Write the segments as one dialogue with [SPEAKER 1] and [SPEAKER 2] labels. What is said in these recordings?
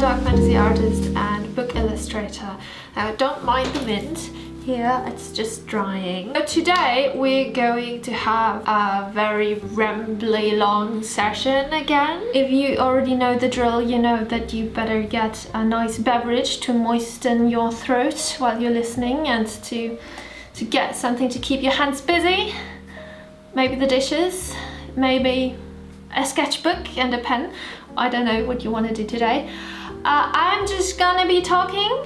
[SPEAKER 1] dark fantasy artist and book illustrator. Now don't mind the mint here, it's just drying. So today we're going to have a very rambly long session again. If you already know the drill, you know that you better get a nice beverage to moisten your throat while you're listening and to get something to keep your hands busy. Maybe the dishes, maybe a sketchbook and a pen. I don't know what you want to do today. I'm just gonna be talking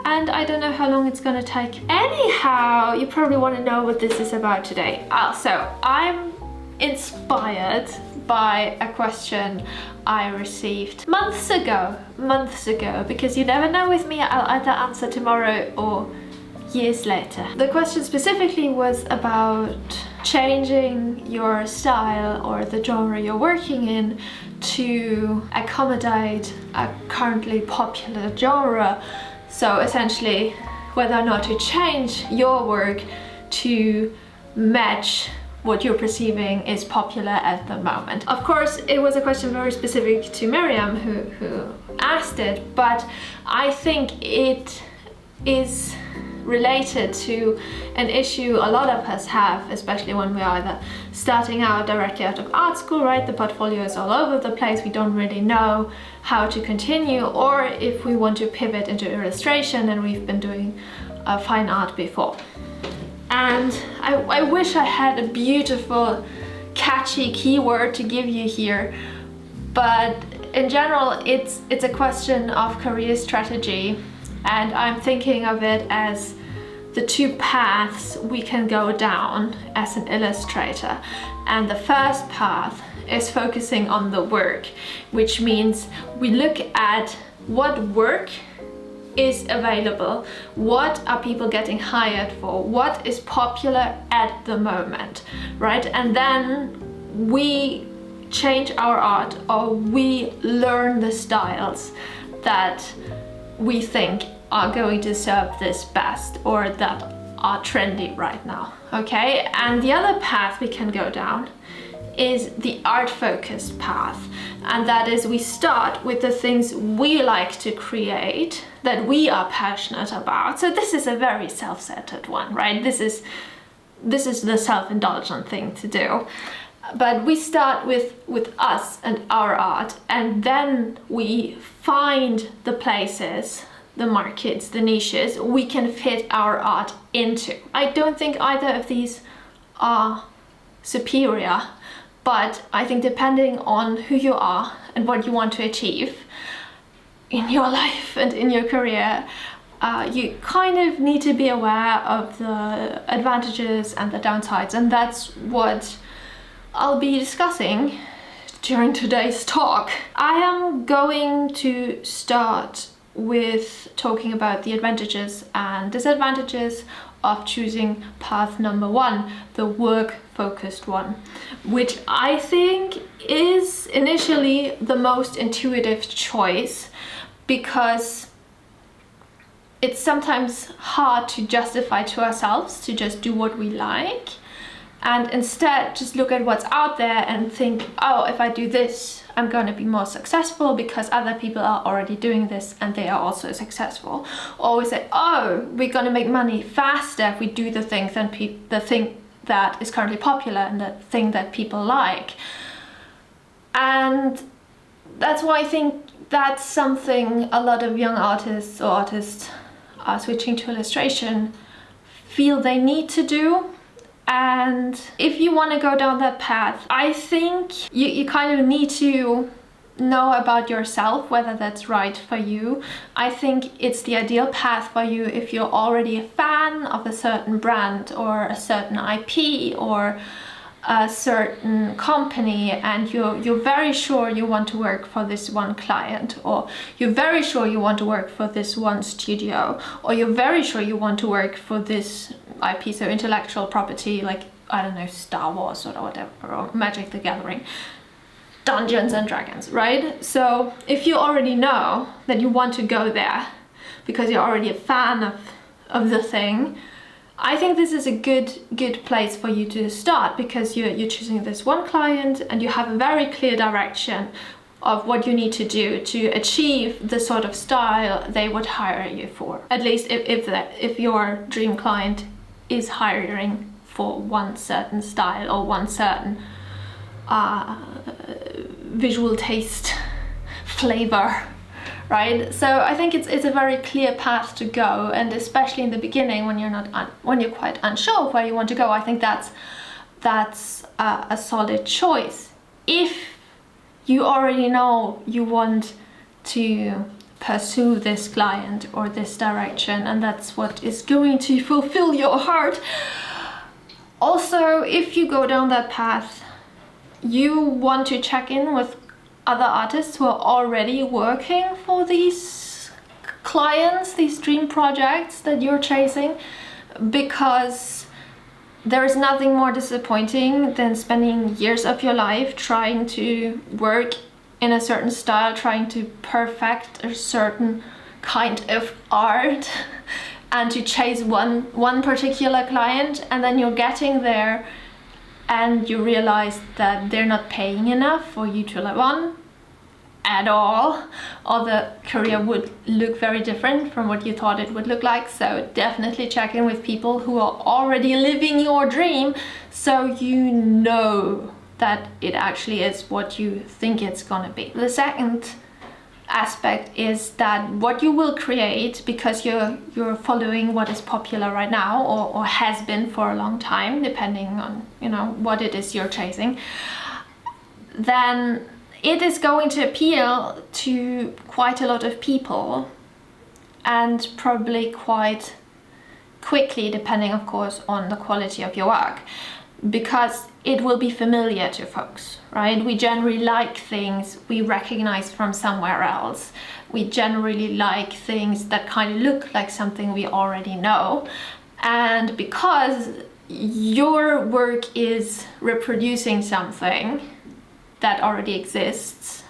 [SPEAKER 1] and I don't know how long it's gonna take. Anyhow, you probably want to know what this is about today. So I'm inspired by a question I received months ago, because you never know with me, I'll either answer tomorrow or years later. The question specifically was about changing your style or the genre you're working in to accommodate a currently popular genre. So essentially, whether or not to change your work to match what you're perceiving is popular at the moment. Of course, it was a question very specific to Miriam who asked it, but I think it is related to an issue a lot of us have, especially when we're either starting out directly out of art school, right? The portfolio is all over the place, we don't really know how to continue, or if we want to pivot into illustration and we've been doing fine art before. And I wish I had a beautiful, catchy keyword to give you here, but in general, it's a question of career strategy. And I'm thinking of it as the two paths we can go down as an illustrator. And the first path is focusing on the work, which means we look at what work is available, what are people getting hired for, what is popular at the moment, right? And then we change our art, or we learn the styles that we think are going to serve this best or that are trendy right now, okay? And the other path we can go down is the art-focused path, and that is we start with the things we like to create, that we are passionate about. So this is a very self-centered one, right? This is the self-indulgent thing to do. But we start with us and our art, and then we find the places, the markets, the niches we can fit our art into. I don't think either of these are superior, but I think depending on who you are and what you want to achieve in your life and in your career, you kind of need to be aware of the advantages and the downsides, and that's what I'll be discussing during today's talk. I am going to start with talking about the advantages and disadvantages of choosing path number one, the work-focused one, which I think is initially the most intuitive choice, because it's sometimes hard to justify to ourselves to just do what we like and instead just look at what's out there and think, oh, if I do this, I'm going to be more successful because other people are already doing this and they are also successful. Or we say, oh, we're going to make money faster if we do the thing that is currently popular and the thing that people like. And that's why I think that's something a lot of young artists or artists are switching to illustration feel they need to do. And if you want to go down that path, I think you kind of need to know about yourself whether that's right for you. I think it's the ideal path for you if you're already a fan of a certain brand or a certain IP or a certain company, and you're very sure you want to work for this one client, or you're very sure you want to work for this one studio, or you're very sure you want to work for this IP, so intellectual property, like, I don't know, Star Wars or whatever, or Magic the Gathering, Dungeons and Dragons, right? So if you already know that you want to go there because you're already a fan of the thing, I think this is a good place for you to start, because you're choosing this one client and you have a very clear direction of what you need to do to achieve the sort of style they would hire you for. At least if your dream client is hiring for one certain style or one certain visual taste, flavor, right? So I think it's a very clear path to go, and especially in the beginning when you're quite unsure of where you want to go, I think that's a solid choice. If you already know you want to pursue this client or this direction, and that's what is going to fulfill your heart. Also, if you go down that path, you want to check in with other artists who are already working for these clients, these dream projects that you're chasing, because there is nothing more disappointing than spending years of your life trying to work in a certain style, trying to perfect a certain kind of art and to chase one particular client, and then you're getting there and you realize that they're not paying enough for you to live on at all, or the career would look very different from what you thought it would look like. So definitely check in with people who are already living your dream, so you know that it actually is what you think it's gonna be. The second aspect is that what you will create, because you're following what is popular right now or has been for a long time, depending on what it is you're chasing, then it is going to appeal to quite a lot of people, and probably quite quickly, depending of course on the quality of your work, because it will be familiar to folks, right? We generally like things we recognize from somewhere else. We generally like things that kind of look like something we already know. And because your work is reproducing something that already exists,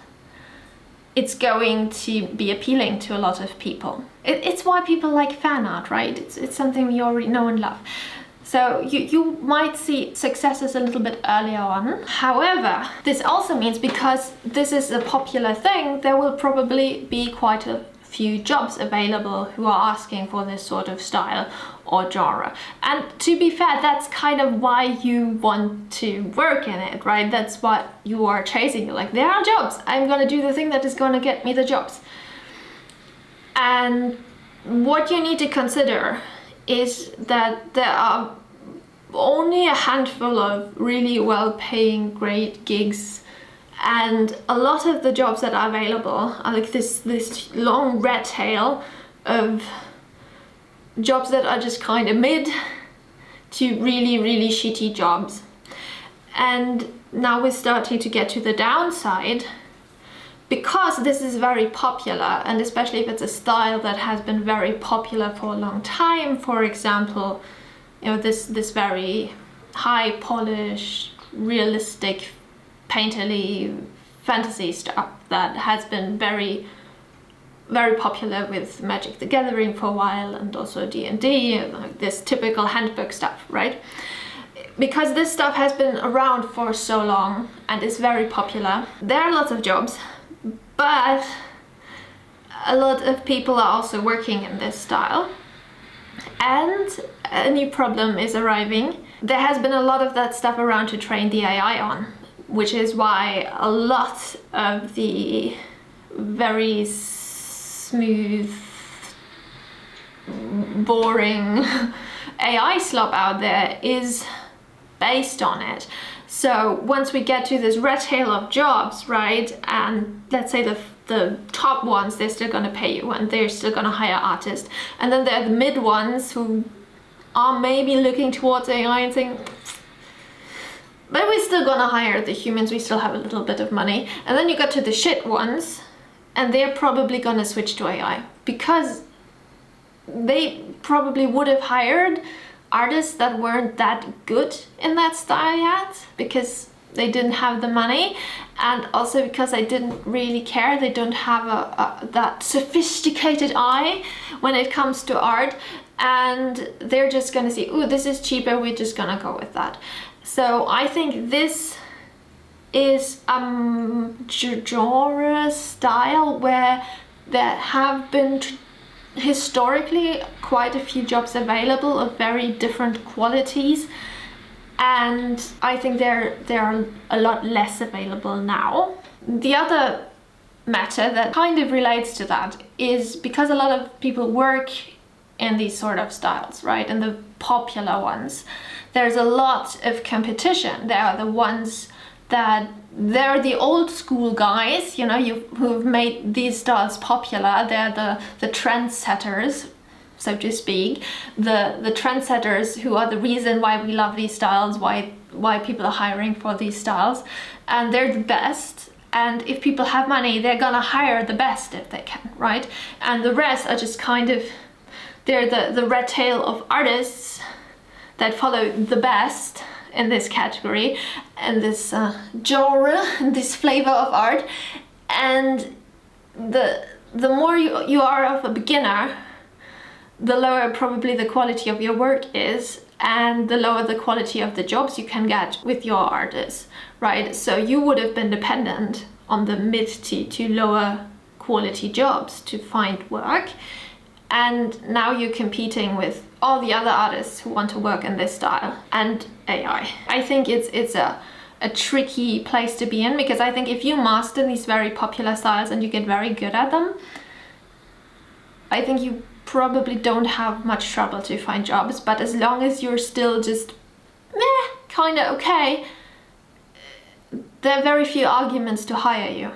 [SPEAKER 1] it's going to be appealing to a lot of people. It's why people like fan art, right? It's something we already know and love. So you might see successes a little bit earlier on. However, this also means, because this is a popular thing, there will probably be quite a few jobs available who are asking for this sort of style or genre. And to be fair, that's kind of why you want to work in it, right? That's what you are chasing. You're like, there are jobs. I'm gonna do the thing that is gonna get me the jobs. And what you need to consider is that there are only a handful of really well-paying, great gigs, and a lot of the jobs that are available are like this long red tail of jobs that are just kind of mid to really, really shitty jobs. And now we're starting to get to the downside, because this is very popular, and especially if it's a style that has been very popular for a long time. For example, this very high polished, realistic, painterly fantasy stuff that has been very, very popular with Magic the Gathering for a while, and also D&D, like this typical handbook stuff, right? Because this stuff has been around for so long and is very popular, there are lots of jobs, but a lot of people are also working in this style. And a new problem is arriving. There has been a lot of that stuff around to train the AI on, which is why a lot of the very smooth, boring AI slop out there is based on it. So once we get to this red tail of jobs, right, and let's say the top ones, they're still gonna pay you and they're still gonna hire artists, and then there are the mid ones who are maybe looking towards AI and saying, but we're still gonna hire the humans, we still have a little bit of money. And then you got to the shit ones, and they're probably gonna switch to AI, because they probably would have hired artists that weren't that good in that style yet, because they didn't have the money, and also because they didn't really care. They don't have that sophisticated eye when it comes to art, and they're just gonna see, ooh, this is cheaper, we're just gonna go with that. So I think this is genre style where there have been historically quite a few jobs available of very different qualities, and I think there are a lot less available now. The other matter that kind of relates to that is because a lot of people work in these sort of styles, right? And the popular ones, there's a lot of competition. They are the ones that they're the old school guys, you know, who've made these styles popular. They're the trendsetters, so to speak. The trendsetters who are the reason why we love these styles, why people are hiring for these styles, and they're the best. And if people have money, they're gonna hire the best if they can, right? And the rest are just kind of, they're the red tail of artists that follow the best in this category and this genre, this flavor of art. And the more you are of a beginner, the lower probably the quality of your work is, and the lower the quality of the jobs you can get with your artists, right? So you would have been dependent on the mid to lower quality jobs to find work, and now you're competing with all the other artists who want to work in this style and AI. I think it's a tricky place to be in, because I think if you master these very popular styles and you get very good at them, I think you probably don't have much trouble to find jobs. But as long as you're still just kind of okay, there are very few arguments to hire you,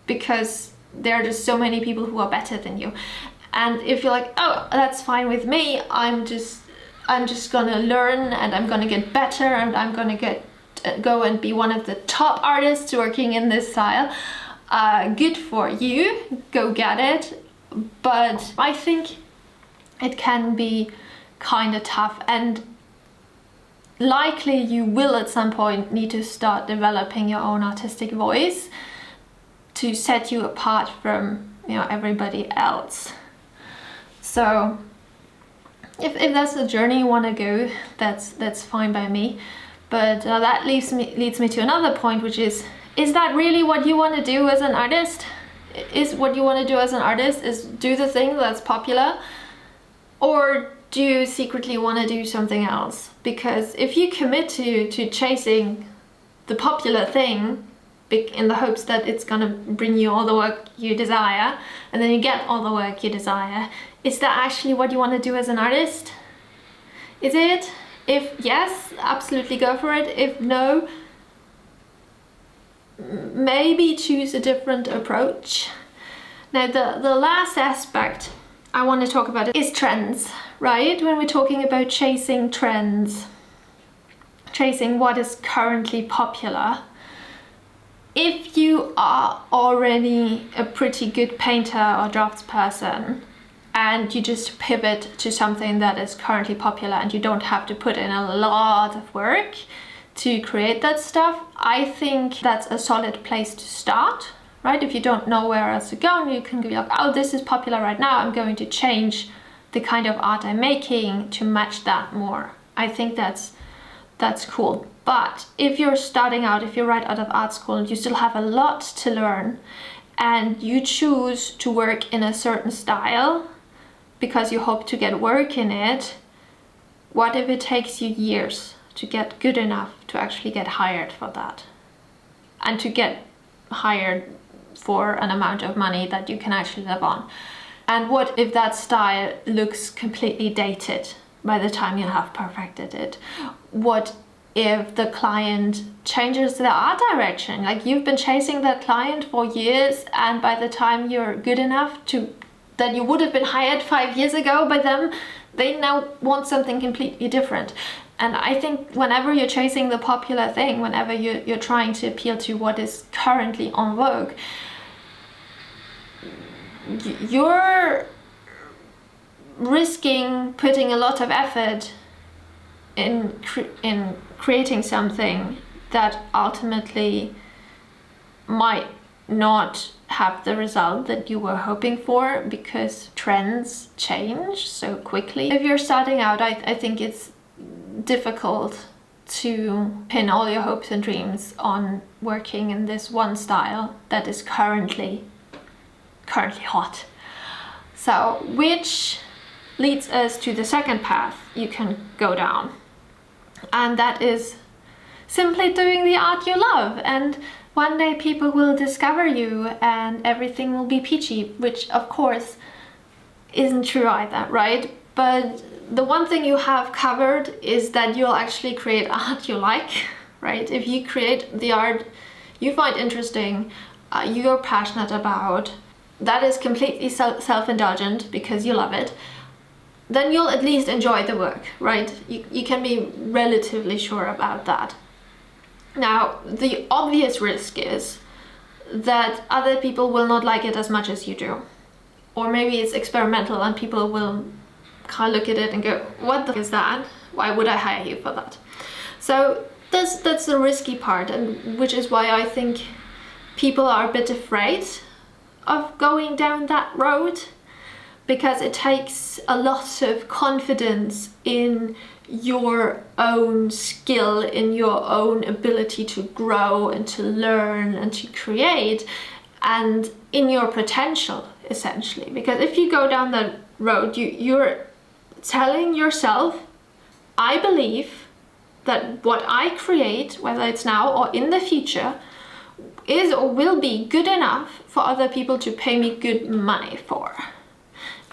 [SPEAKER 1] because there are just so many people who are better than you. And if you're like, oh, that's fine with me, I'm just gonna learn and I'm gonna get better and I'm gonna go and be one of the top artists working in this style, good for you, go get it. But I think it can be kind of tough, and likely you will at some point need to start developing your own artistic voice to set you apart from, you know, everybody else. So if that's the journey you want to go, that's fine by me. But that leads me to another point, which is that really what you want to do as an artist? Is what you want to do as an artist is do the thing that's popular, or do you secretly want to do something else? Because if you commit to chasing the popular thing in the hopes that it's gonna bring you all the work you desire, and then you get all the work you desire, is that actually what you want to do as an artist? Is it? If yes, absolutely go for it. If no, maybe choose a different approach. Now the last aspect I want to talk about is trends, right? When we're talking about chasing trends, chasing what is currently popular, if you are already a pretty good painter or draftsperson and you just pivot to something that is currently popular and you don't have to put in a lot of work to create that stuff, I think that's a solid place to start, right? If you don't know where else to go, and you can be like, oh, this is popular right now, I'm going to change the kind of art I'm making to match that more. I think that's cool. But if you're starting out, if you're right out of art school and you still have a lot to learn, and you choose to work in a certain style because you hope to get work in it, what if it takes you years to get good enough to actually get hired for that, and to get hired for an amount of money that you can actually live on? And what if that style looks completely dated by the time you have perfected it? What if the client changes their art direction? Like, you've been chasing that client for years, and by the time you're good enough that you would have been hired 5 years ago by them, they now want something completely different. And I think whenever you're chasing the popular thing, whenever you're trying to appeal to what is currently en vogue, you're risking putting a lot of effort in creating something that ultimately might not have the result that you were hoping for, because trends change so quickly. If you're starting out, I think it's difficult to pin all your hopes and dreams on working in this one style that is currently hot. So, which leads us to the second path you can go down, and that is simply doing the art you love, and one day people will discover you and everything will be peachy, which of course isn't true either, right? But the one thing you have covered is that you'll actually create art you like, right? If you create the art you find interesting, you're passionate about, that is completely self-indulgent because you love it, then you'll at least enjoy the work, right? You can be relatively sure about that. Now, the obvious risk is that other people will not like it as much as you do. Or maybe it's experimental and people will kind of look at it and go, what the f is that? Why would I hire you for that? So that's the risky part, and which is why I think people are a bit afraid of going down that road, because it takes a lot of confidence in your own skill, in your own ability to grow and to learn and to create, and in your potential, essentially. Because if you go down that road, you're telling yourself, I believe that what I create, whether it's now or in the future, is or will be good enough for other people to pay me good money for.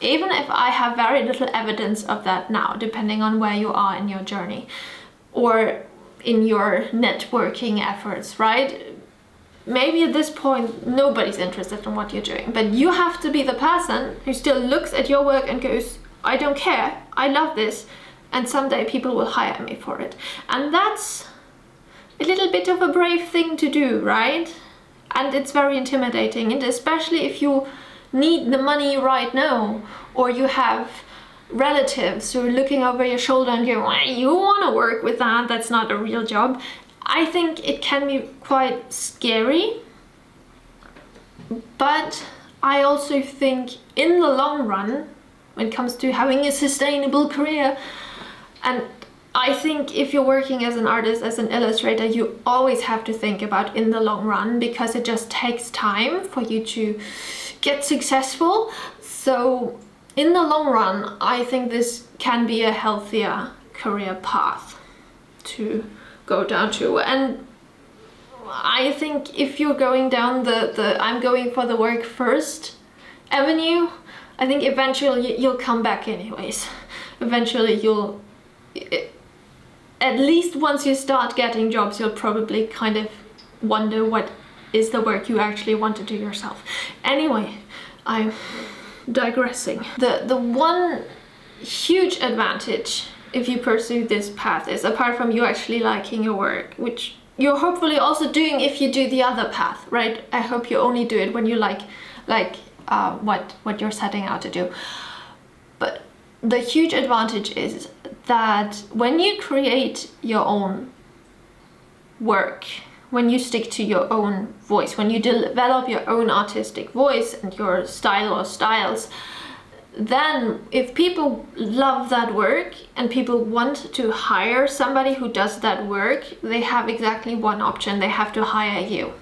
[SPEAKER 1] Even if I have very little evidence of that now, depending on where you are in your journey or in your networking efforts, right? Maybe at this point, nobody's interested in what you're doing, but you have to be the person who still looks at your work and goes, I don't care, I love this, and someday people will hire me for it. And that's a little bit of a brave thing to do, right? And it's very intimidating, and especially if you need the money right now, or you have relatives who are looking over your shoulder and go, well, you want to work with that, that's not a real job. I think it can be quite scary, but I also think in the long run, when it comes to having a sustainable career, and I think if you're working as an artist, as an illustrator, you always have to think about in the long run, because it just takes time for you to get successful. So in the long run, I think this can be a healthier career path to go down to. And I think if you're going down the I'm going for the work first avenue, I think eventually you'll come back anyways. Eventually at least once you start getting jobs, you'll probably kind of wonder what is the work you actually want to do yourself. Anyway, I'm digressing. The one huge advantage if you pursue this path is, apart from you actually liking your work, which you're hopefully also doing if you do the other path, right? I hope you only do it when you like what you're setting out to do. But the huge advantage is that when you create your own work, when you stick to your own voice, when you develop your own artistic voice and your style or styles, then if people love that work and people want to hire somebody who does that work, they have exactly one option. They have to hire you.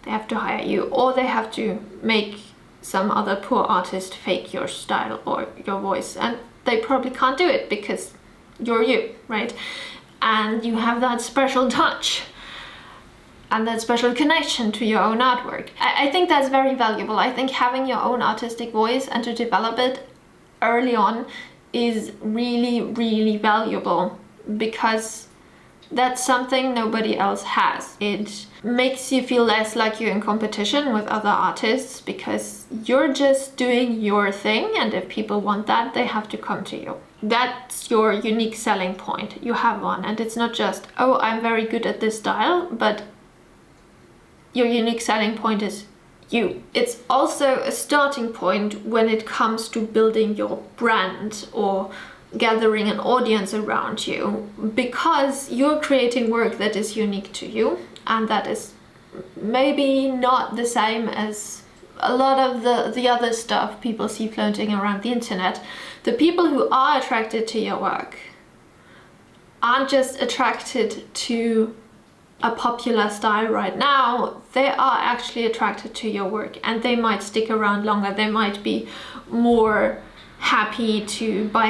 [SPEAKER 1] They have to hire you, or they have to make some other poor artist fake your style or your voice, and they probably can't do it because you're you, right? And you have that special touch and that special connection to your own artwork. I think that's very valuable. I think having your own artistic voice and to develop it early on is really, really valuable, because that's something nobody else has. It makes you feel less like you're in competition with other artists, because you're just doing your thing, and if people want that, they have to come to you. That's your unique selling point. You have one, and it's not just, oh, I'm very good at this style, but your unique selling point is you. It's also a starting point when it comes to building your brand or gathering an audience around you, because you're creating work that is unique to you, and that is maybe not the same as a lot of the other stuff people see floating around the internet. The people who are attracted to your work aren't just attracted to a popular style right now, they are actually attracted to your work, and they might stick around longer. They might be more happy to buy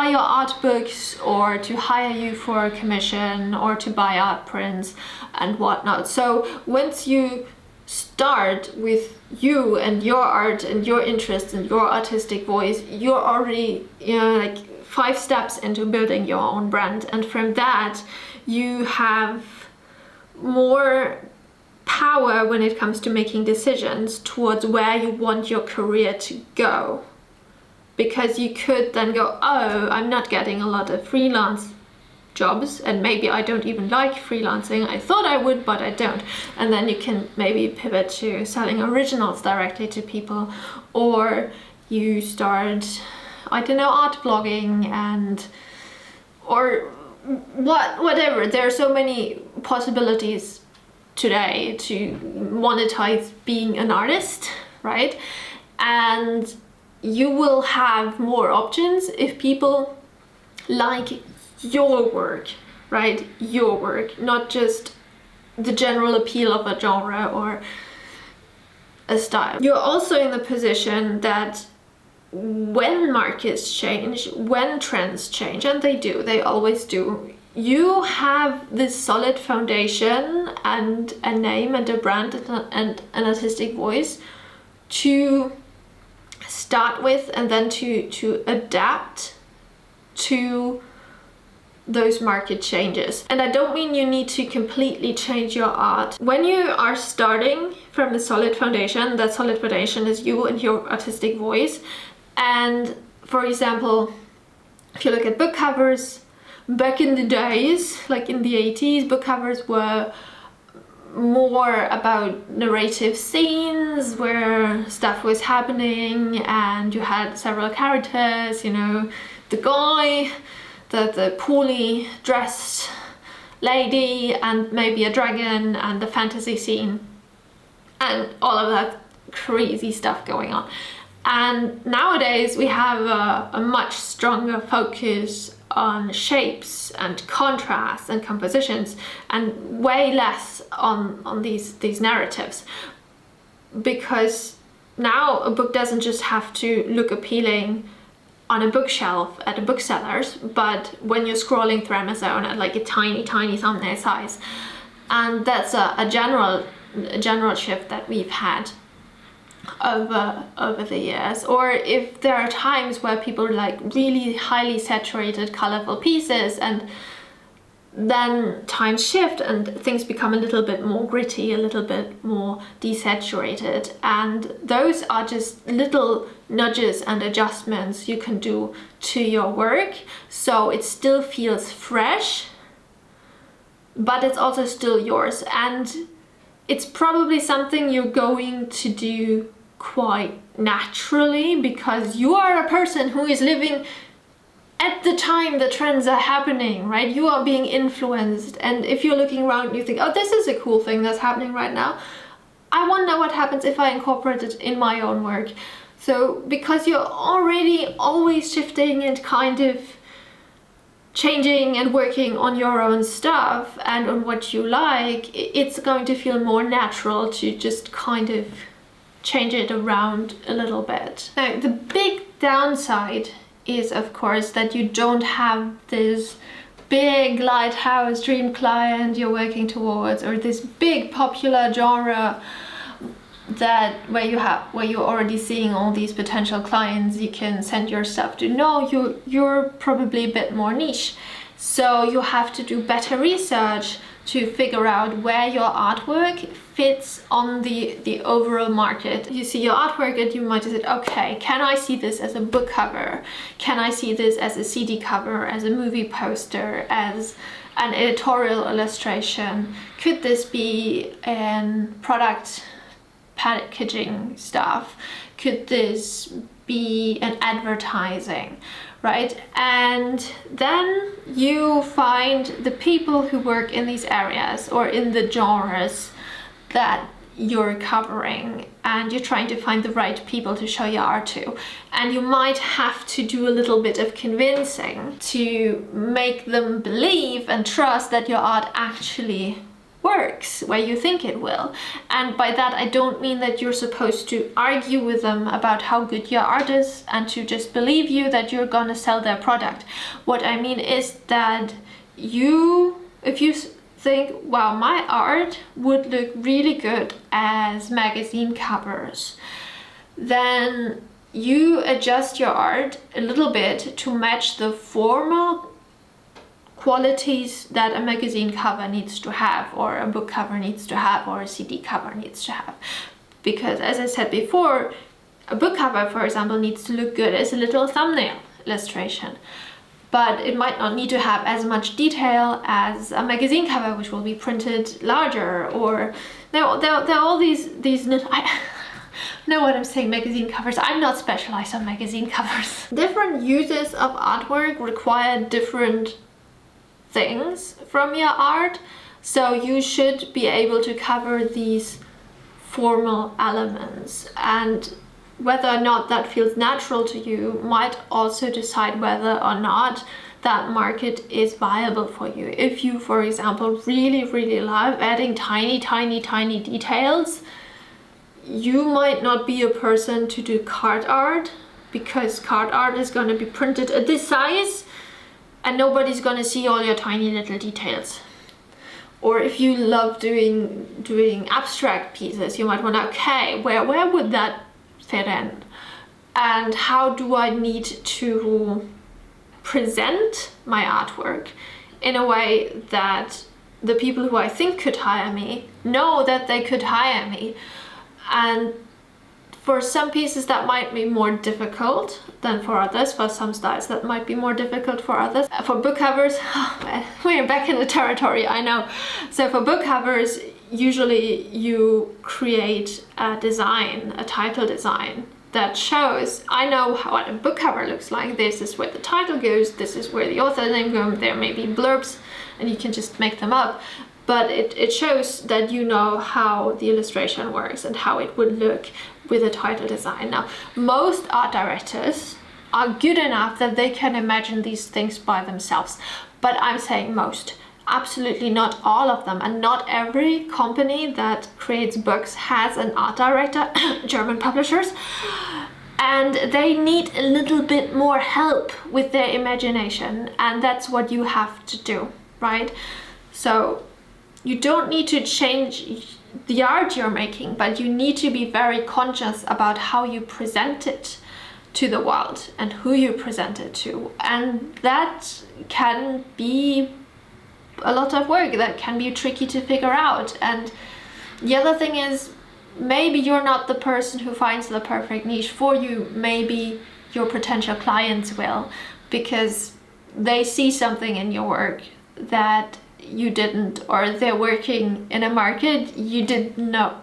[SPEAKER 1] your art books, or to hire you for a commission, or to buy art prints and whatnot. So once you start with you and your art and your interests and your artistic voice, you're already, like 5 steps into building your own brand. And from that, you have more power when it comes to making decisions towards where you want your career to go. Because you could then go, oh, I'm not getting a lot of freelance jobs, and maybe I don't even like freelancing. I thought I would, but I don't. And then you can maybe pivot to selling originals directly to people, or you start, I don't know, art blogging, or whatever. There are so many possibilities today to monetize being an artist, right? And you will have more options if people like your work, right? Your work, not just the general appeal of a genre or a style. You're also in the position that when markets change, when trends change, and they always do, you have this solid foundation and a name and a brand and an artistic voice to start with, and then to adapt to those market changes. And I don't mean you need to completely change your art. When you are starting from the solid foundation, that solid foundation is you and your artistic voice. And for example, if you look at book covers, back in the days, like in the 80s, book covers were more about narrative scenes where stuff was happening, and you had several characters, the guy, the poorly dressed lady, and maybe a dragon, and the fantasy scene, and all of that crazy stuff going on. And nowadays we have a much stronger focus on shapes and contrasts and compositions, and way less on these narratives, because now a book doesn't just have to look appealing on a bookshelf at a bookseller's, but when you're scrolling through Amazon at like a tiny thumbnail size. And that's a general shift that we've had over the years. Or if there are times where people like really highly saturated colorful pieces, and then times shift and things become a little bit more gritty, a little bit more desaturated, and those are just little nudges and adjustments you can do to your work, so it still feels fresh, but it's also still yours. And it's probably something you're going to do quite naturally, because you are a person who is living at the time the trends are happening, right? You are being influenced, and if you're looking around and you think, oh, this is a cool thing that's happening right now, I wonder what happens if I incorporate it in my own work. So because you're already always shifting and kind of changing and working on your own stuff and on what you like, it's going to feel more natural to just kind of change it around a little bit. Now, the big downside is, of course, that you don't have this big lighthouse dream client you're working towards, or this big popular genre where you're already seeing all these potential clients you can send your stuff to. No, you're probably a bit more niche, so you have to do better research to figure out where your artwork fits on the overall market. You see your artwork and you might say, okay, can I see this as a book cover? Can I see this as a CD cover, as a movie poster, as an editorial illustration? Could this be an product packaging stuff? Could this be an advertising, right? And then you find the people who work in these areas or in the genres that you're covering and you're trying to find the right people to show your art to, and you might have to do a little bit of convincing to make them believe and trust that your art actually works where you think it will. And by that I don't mean that you're supposed to argue with them about how good your art is and to just believe you that you're gonna sell their product. What I mean is that if you think, wow, my art would look really good as magazine covers, then you adjust your art a little bit to match the formal qualities that a magazine cover needs to have, or a book cover needs to have, or a CD cover needs to have. Because as I said before, a book cover, for example, needs to look good as a little thumbnail illustration, but it might not need to have as much detail as a magazine cover, which will be printed larger. Or there are all these little, I know what I'm saying, magazine covers. I'm not specialized on magazine covers. Different uses of artwork require different things from your art, so you should be able to cover these formal elements, and whether or not that feels natural to you might also decide whether or not that market is viable for you. If you, for example, really love adding tiny details, you might not be a person to do card art, because card art is going to be printed at this size and nobody's gonna see all your tiny little details. Or if you love doing abstract pieces, you might wonder, okay, where would that fit in? And how do I need to present my artwork in a way that the people who I think could hire me know that they could hire me? And for some pieces that might be more difficult than for others, for some styles that might be more difficult for others. For book covers, we're back in the territory, I know. So for book covers, usually you create a design, a title design that shows, I know what a book cover looks like. This is where the title goes, this is where the author name goes, there may be blurbs, and you can just make them up. But it shows that you know how the illustration works and how it would look with a title design. Now, most art directors are good enough that they can imagine these things by themselves. But I'm saying most. Absolutely not all of them. And not every company that creates books has an art director, German publishers. And they need a little bit more help with their imagination. And that's what you have to do, right? So you don't need to change the art you're making, but you need to be very conscious about how you present it to the world and who you present it to. And that can be a lot of work, that can be tricky to figure out. And the other thing is, maybe you're not the person who finds the perfect niche for you. Maybe your potential clients will, because they see something in your work that you didn't, or they're working in a market you didn't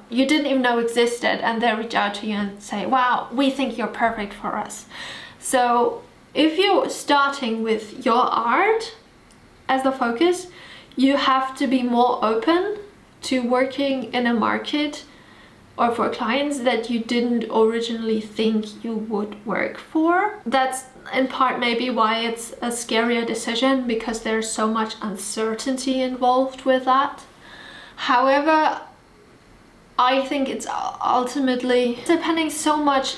[SPEAKER 1] even know existed, and they reach out to you and say, wow, we think you're perfect for us. So if you're starting with your art as the focus, you have to be more open to working in a market or for clients that you didn't originally think you would work for. That's in part maybe why it's a scarier decision, because there's so much uncertainty involved with that. However, I think it's ultimately depending so much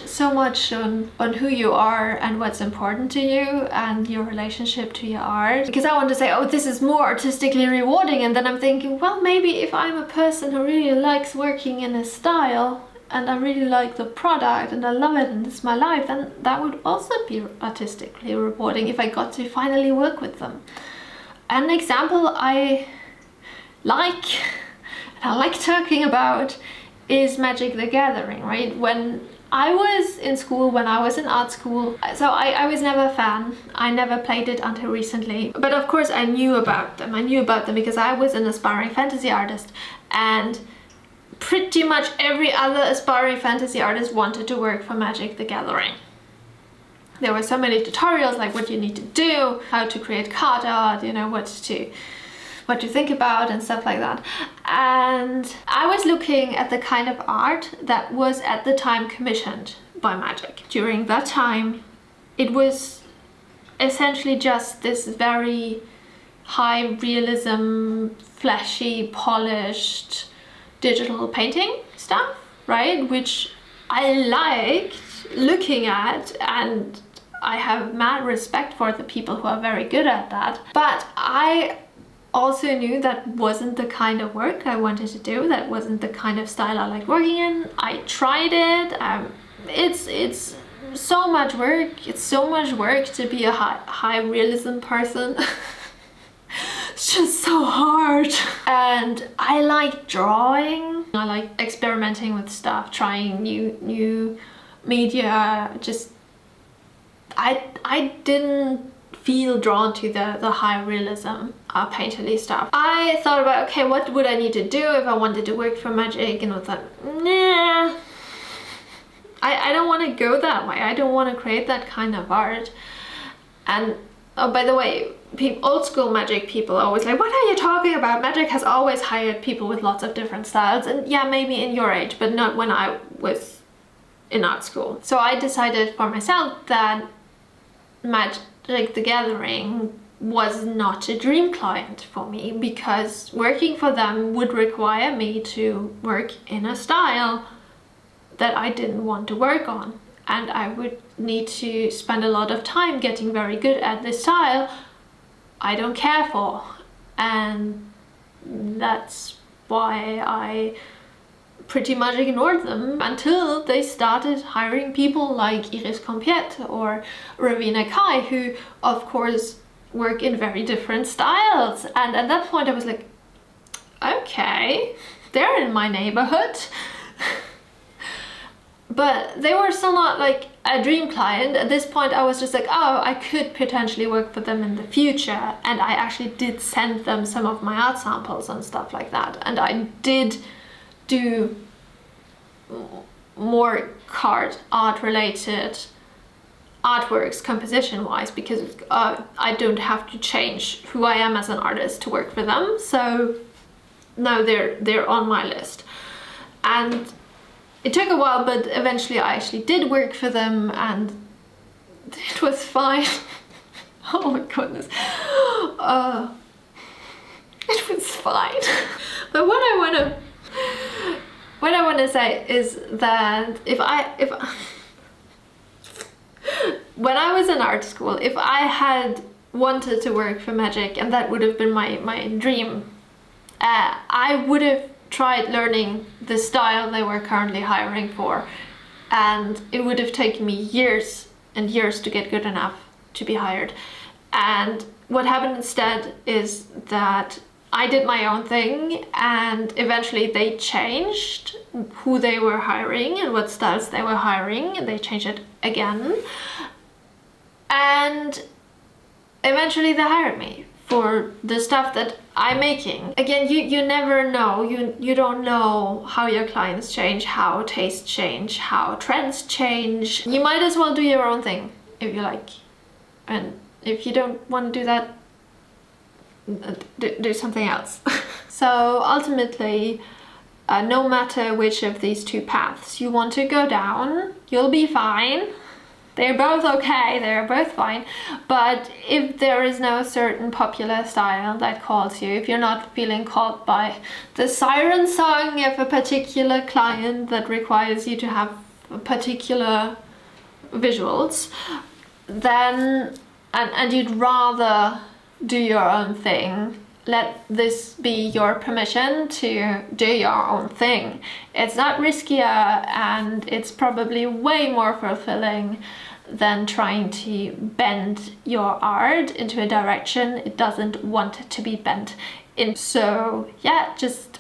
[SPEAKER 1] on who you are and what's important to you and your relationship to your art. Because I want to say, oh, this is more artistically rewarding, and then I'm thinking, well, maybe if I'm a person who really likes working in a style and I really like the product and I love it and it's my life, then that would also be artistically rewarding if I got to finally work with them. An example I like talking about is Magic the Gathering, right? When I was in school, when I was in art school, so I was never a fan. I never played it until recently. But of course I knew about them. I knew about them because I was an aspiring fantasy artist, and pretty much every other aspiring fantasy artist wanted to work for Magic the Gathering. There were so many tutorials, like what you need to do, how to create card art, you know, what to what to think about and stuff like that. And I was looking at the kind of art that was at the time commissioned by Magic. During that time, it was essentially just this very high realism, flashy, polished digital painting stuff, right? Which I liked looking at, and I have mad respect for the people who are very good at that. But I also knew that wasn't the kind of work I wanted to do. That wasn't the kind of style I like working in. I tried it. It's so much work. It's so much work to be a high realism person. It's just so hard. And I like drawing. I like experimenting with stuff, trying new media. Just I didn't feel drawn to the high realism painterly stuff. I thought about, okay, what would I need to do if I wanted to work for Magic, and I thought, nah, I don't want to go that way. I don't want to create that kind of art. And oh, by the way, old school Magic people are always like, what are you talking about? Magic has always hired people with lots of different styles. And yeah, maybe in your age, but not when I was in art school. So I decided for myself that Magic the Gathering was not a dream client for me, because working for them would require me to work in a style that I didn't want to work on. And I would need to spend a lot of time getting very good at this style I don't care for. And that's why I pretty much ignored them until they started hiring people like Iris Compiette or Ravina Kai, who of course work in very different styles. And at that point I was like, okay, they're in my neighborhood. But they were still not like a dream client. At this point I was just like, oh, I could potentially work for them in the future. And I actually did send them some of my art samples and stuff like that. And I did do more card art related artworks composition wise, because I don't have to change who I am as an artist to work for them. So now they're on my list. And it took a while, but eventually I actually did work for them and it was fine. Oh my goodness. It was fine. But what I want to say is that when I was in art school, if I had wanted to work for Magic, and that would have been my dream, I would have tried learning the style they were currently hiring for, and it would have taken me years and years to get good enough to be hired. And what happened instead is that I did my own thing, and eventually they changed who they were hiring and what styles they were hiring, and they changed it again. And eventually they hired me for the stuff that I'm making. Again, you never know. You don't know how your clients change, how tastes change, how trends change. You might as well do your own thing if you like. And if you don't want to do that, do something else. So ultimately, no matter which of these two paths you want to go down, you'll be fine. They're both okay, they're both fine. But if there is no certain popular style that calls you, if you're not feeling called by the siren song of a particular client that requires you to have particular visuals, then, and you'd rather do your own thing, let this be your permission to do your own thing. It's not riskier, and it's probably way more fulfilling than trying to bend your art into a direction it doesn't want to be bent in. So yeah, just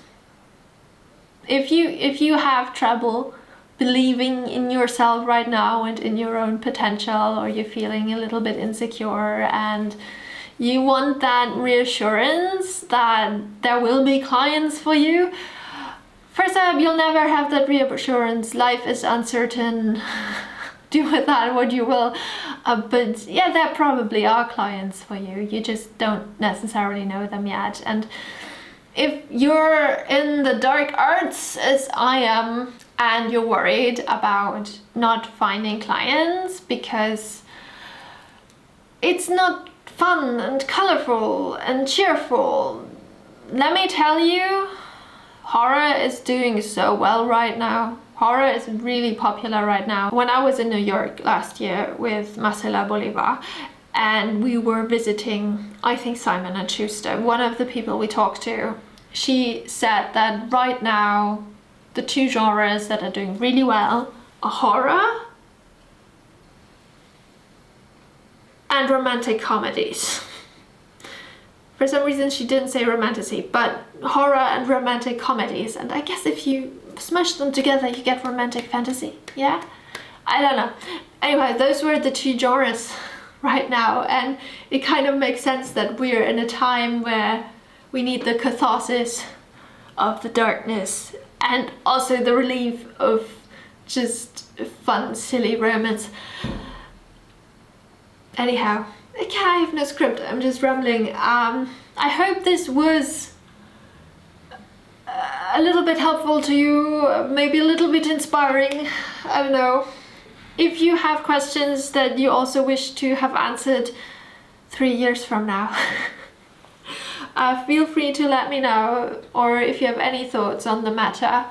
[SPEAKER 1] if you have trouble believing in yourself right now and in your own potential, or you're feeling a little bit insecure and you want that reassurance that there will be clients for you, first up, you'll never have that reassurance. Life is uncertain. do with that what you will. But yeah, there probably are clients for you. You just don't necessarily know them yet. And if you're in the dark arts as I am, and you're worried about not finding clients because it's not fun and colorful and cheerful, let me tell you, horror is doing so well right now. Horror is really popular right now. When I was in New York last year with Marcela Bolivar, and we were visiting, I think, Simon and Schuster, one of the people we talked to, she said that right now the two genres that are doing really well are horror and romantic comedies. For some reason she didn't say romantasy, but horror and romantic comedies. And I guess if you smash them together you get romantic fantasy, yeah? I don't know. Anyway, those were the two genres right now, and it kind of makes sense that we're in a time where we need the catharsis of the darkness and also the relief of just fun, silly romance. Anyhow, okay, I have no script, I'm just rambling. I hope this was a little bit helpful to you, maybe a little bit inspiring, I don't know. If you have questions that you also wish to have answered 3 years from now, feel free to let me know, or if you have any thoughts on the matter.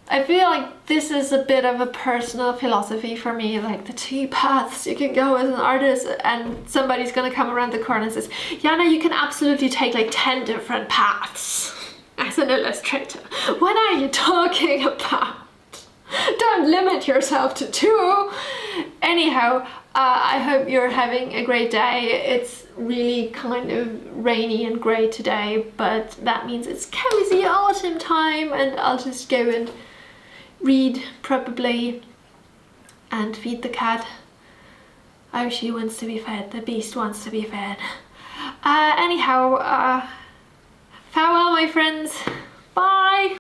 [SPEAKER 1] I feel like this is a bit of a personal philosophy for me, like the two paths you can go as an artist, and somebody's gonna come around the corner and says, Jana, you can absolutely take like 10 different paths as an illustrator. What are you talking about? Don't limit yourself to 2. Anyhow, I hope you're having a great day. It's really kind of rainy and grey today, but that means it's cozy autumn time, and I'll just go and read probably and feed the cat. Oh, she wants to be fed. The beast wants to be fed. Anyhow, farewell my friends. Bye.